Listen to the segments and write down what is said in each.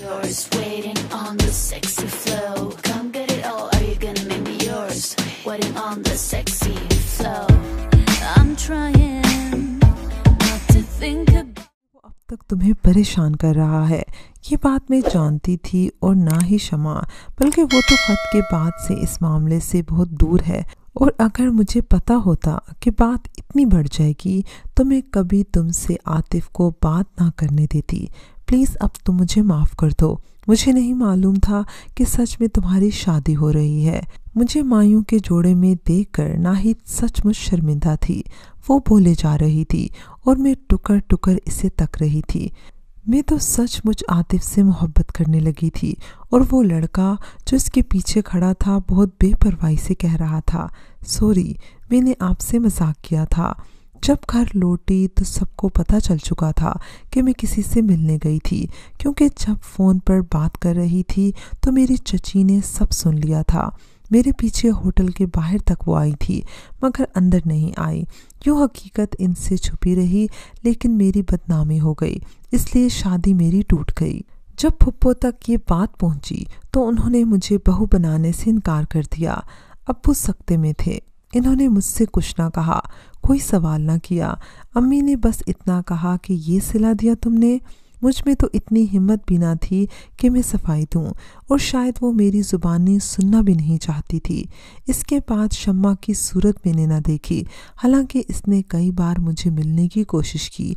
yours, waiting on the sexy flow. Come get it all, are you gonna make me yours? Waiting on the sexy flow. I'm trying not to think about. अब तक तुम्हें परेशान कर रहा है, ये बात मैं जानती थी, और ना ही शमा, बल्कि वो तो खत के बाद से इस मामले से बहुत दूर है। और अगर मुझे पता होता कि बात इतनी बढ़ जाएगी तो मैं कभी तुमसे आतिफ को बात ना करने देती। प्लीज़ अब तुम मुझे माफ़ कर दो। मुझे नहीं मालूम था कि सच में तुम्हारी शादी हो रही है। मुझे मायूं के जोड़े में देखकर नाहिद सचमुच शर्मिंदा थी। वो बोले जा रही थी और मैं टुकर टुकर इसे तक रही थी। मैं तो सचमुच आतिफ से मोहब्बत करने लगी थी, और वो लड़का जो इसके पीछे खड़ा था बहुत बेपरवाही से कह रहा था, सॉरी, मैंने आपसे मजाक किया था। जब घर लौटी तो सबको पता चल चुका था कि मैं किसी से मिलने गई थी, क्योंकि जब फ़ोन पर बात कर रही थी तो मेरी चची ने सब सुन लिया था। मेरे पीछे होटल के बाहर तक वो आई थी, मगर अंदर नहीं आई। यूँ हकीकत इनसे छुपी रही, लेकिन मेरी बदनामी हो गई, इसलिए शादी मेरी टूट गई। जब फुप्पो तक ये बात पहुंची तो उन्होंने मुझे बहू बनाने से इनकार कर दिया। अब्बू सख्ते में थे। इन्होंने मुझसे कुछ ना कहा, कोई सवाल ना किया। अम्मी ने बस इतना कहा कि ये सिला दिया तुमने। मुझ में तो इतनी हिम्मत भी ना थी कि मैं सफाई दूँ, और शायद वो मेरी ज़ुबानी सुनना भी नहीं चाहती थी। इसके बाद शम्मा की सूरत मैंने ना देखी, हालांकि इसने कई बार मुझे मिलने की कोशिश की।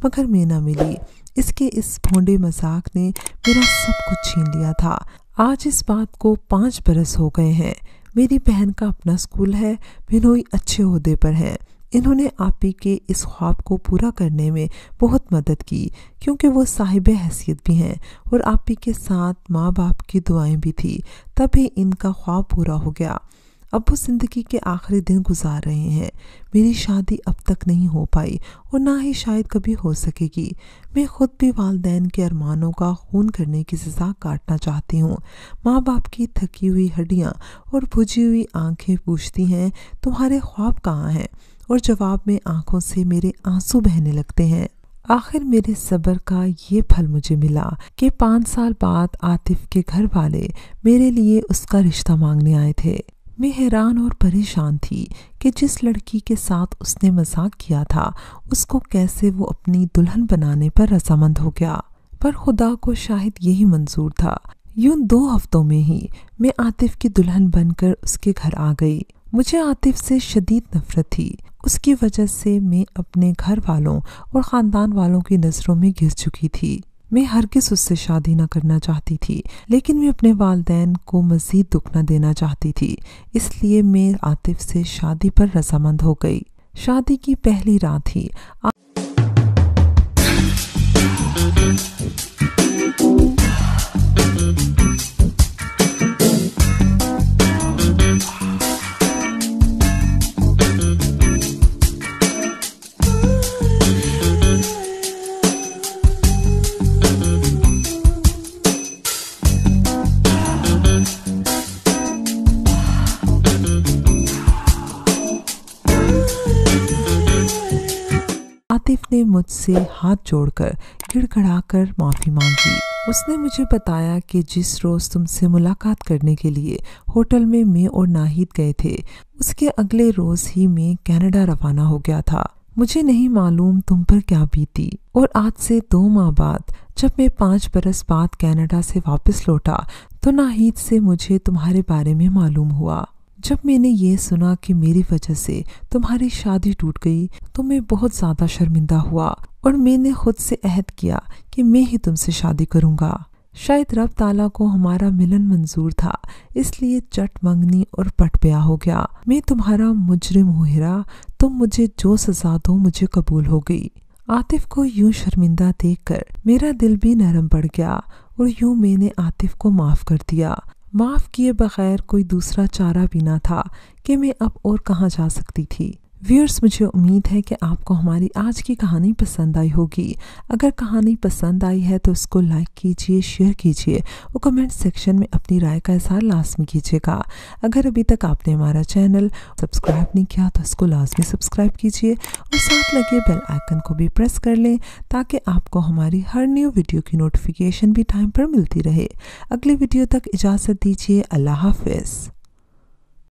मगर मैं ना मिली। इसके इस भोंडे मजाक ने मेरा सब कुछ छीन लिया था। आज इस बात को 5 बरस हो गए हैं। मेरी बहन का अपना स्कूल है, बिनोई अच्छे ओहदे पर हैं। इन्होंने आपी के इस ख्वाब को पूरा करने में बहुत मदद की, क्योंकि वो साहिब हैसियत भी हैं, और आपी के साथ माँ बाप की दुआएं भी थी, तभी इनका ख्वाब पूरा हो गया। अब वो ज़िंदगी के आखिरी दिन गुजार रहे हैं। मेरी शादी अब तक नहीं हो पाई, और ना ही शायद कभी हो सकेगी। मैं खुद भी वालिदैन के अरमानों का खून करने की सज़ा काटना चाहती हूँ। माँ बाप की थकी हुई हड्डियाँ और बुझी हुई आंखें पूछती हैं, तुम्हारे ख्वाब कहाँ हैं? और जवाब में आंखों से मेरे आंसू बहने लगते हैं। आखिर मेरे सब्र का ये फल मुझे मिला कि 5 साल बाद आतिफ के घर वाले मेरे लिए उसका रिश्ता मांगने आए थे। मैं हैरान और परेशान थी कि जिस लड़की के साथ उसने मजाक किया था, उसको कैसे वो अपनी दुल्हन बनाने पर रजामंद हो गया। पर खुदा को शायद यही मंजूर था। यूं 2 हफ्तों में ही मैं आतिफ की दुल्हन बनकर उसके घर आ गई। मुझे आतिफ से शदीद नफरत थी। उसकी वजह से मैं अपने घर वालों और ख़ानदान वालों की नज़रों में गिर चुकी थी। मैं हरगिज़ उससे शादी न करना चाहती थी, लेकिन मैं अपने वालिदैन को मज़ीद दुख न देना चाहती थी। इसलिए मैं आतिफ से शादी पर रजामंद हो गई। शादी की पहली रात ही आतिफ ने मुझसे हाथ जोड़कर गिड़गड़ाकर माफ़ी मांगी। उसने मुझे बताया कि जिस रोज़ तुमसे मुलाकात करने के लिए होटल में मैं और नाहिद गए थे, उसके अगले रोज़ ही मैं कनाडा रवाना हो गया था। मुझे नहीं मालूम तुम पर क्या बीती। और आज से 2 माह बाद जब मैं 5 बरस बाद कनाडा से वापस लौटा तो नाहिद से मुझे तुम्हारे बारे में मालूम हुआ। जब मैंने ये सुना कि मेरी वजह से तुम्हारी शादी टूट गई तो मैं बहुत ज़्यादा शर्मिंदा हुआ, और मैंने खुद से अहद किया कि मैं ही तुमसे शादी करूँगा। शायद रब ताला को हमारा मिलन मंजूर था, इसलिए चट मंगनी और पट ब्याह हो गया। मैं तुम्हारा मुजरिम हूँ हीरा, तुम मुझे जो सज़ा दो मुझे कबूल हो गई। आतिफ को यूं शर्मिंदा देखकर मेरा दिल भी नरम पड़ गया और यूं मैंने आतिफ को माफ़ कर दिया। माफ़ किए बगैर कोई दूसरा चारा भी ना था कि मैं अब और कहाँ जा सकती थी। व्यूअर्स, मुझे उम्मीद है कि आपको हमारी आज की कहानी पसंद आई होगी। अगर कहानी पसंद आई है तो इसको लाइक कीजिए, शेयर कीजिए और कमेंट सेक्शन में अपनी राय का इज़हार लाजमी कीजिएगा। अगर अभी तक आपने हमारा चैनल सब्सक्राइब नहीं किया तो इसको लाजमी सब्सक्राइब कीजिए और साथ लगे बेल आइकन को भी प्रेस कर लें ताकि आपको हमारी हर न्यू वीडियो की नोटिफिकेशन भी टाइम पर मिलती रहे। अगली वीडियो तक इजाज़त दीजिए। अल्लाह हाफ़िज़।